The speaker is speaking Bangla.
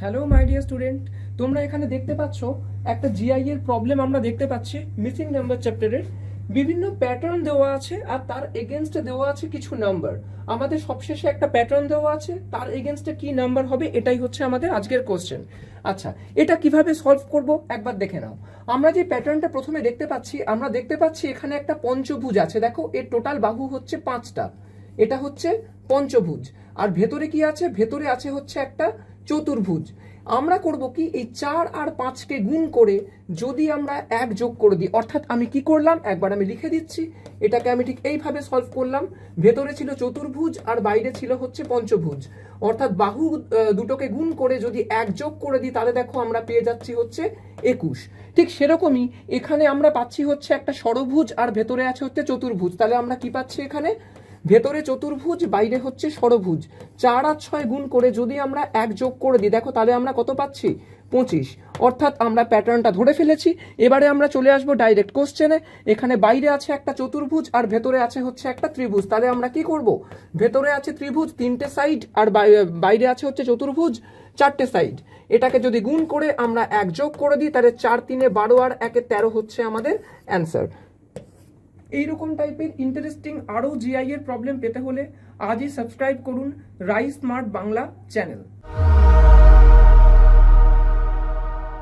হ্যালো মাই ডিয়ার স্টুডেন্ট, তোমরা এখানে দেখতে পাচ্ছ একটা জিআই এর প্রবলেম আমরা দেখতে পাচ্ছি মিসিং নাম্বার চ্যাপ্টারের। বিভিন্ন প্যাটার্ন দেওয়া আছে আর তার এগেনস্টে দেওয়া আছে কিছু নাম্বার। আমাদের সবশেষে একটা প্যাটার্ন দেওয়া আছে, তার এগেনস্টে কি নাম্বার হবে এটাই হচ্ছে আমাদের আজকের কোশ্চেন। আচ্ছা, এটা কিভাবে সলভ করব একবার দেখে নাও। আমরা যে প্যাটার্নটা প্রথমে দেখতে পাচ্ছি, আমরা দেখতে পাচ্ছি এখানে একটা পঞ্চভুজ আছে। দেখো এর টোটাল বাহু হচ্ছে 5টা, এটা হচ্ছে পঞ্চভুজ। আর ভেতরে কি আছে? ভেতরে আছে হচ্ছে একটা চতুর্ভুজ। আমরা করব কি, এই 4 আর 5কে গুণ করে যদি আমরা 1 যোগ করে দিই, অর্থাৎ আমি কি করলাম একবার আমি লিখে দিচ্ছি, এটাকে আমি ঠিক এইভাবে সলভ করলাম। ভেতরে ছিল চতুর্ভুজ আর বাইরে ছিল হচ্ছে পঞ্চভুজ, অর্থাৎ বাহু দুটোকে গুণ করে যদি 1 যোগ করে দিই তাহলে দেখো আমরা পেয়ে যাচ্ছি হচ্ছে 21। ঠিক সেরকমই এখানে আমরা পাচ্ছি হচ্ছে একটা ষড়ভুজ আর ভেতরে আছে হচ্ছে চতুর্ভুজ। তাহলে আমরা কি পাচ্ছি এখানে? ভেতরে চতুর্ভুজ, বাইরে হচ্ছে ষড়ভুজ। 4 আর 6 গুণ করে যদি আমরা 1 যোগ করে দিই, দেখো তাহলে আমরা কত পাচ্ছি? 25। অর্থাৎ আমরা প্যাটার্নটা ধরে ফেলেছি। এবারে আমরা চলে আসবো ডাইরেক্ট কোশ্চেনে। এখানে বাইরে আছে একটা চতুর্ভুজ আর ভেতরে আছে হচ্ছে একটা ত্রিভুজ। তাহলে আমরা কি করব? ভেতরে আছে ত্রিভুজ 3টে সাইড আর বাইরে আছে হচ্ছে চতুর্ভুজ 4টে সাইড। এটাকে যদি গুণ করে আমরা 1 যোগ করে দিই তাহলে 4 3 12 আর 1 13 হচ্ছে আমাদের অ্যান্সার। এইরকম টাইপের ইন্টারেস্টিং আরও জিআই এর প্রবলেম পেতে হলে আজই সাবস্ক্রাইব করুন রাইস স্মার্ট বাংলা চ্যানেল।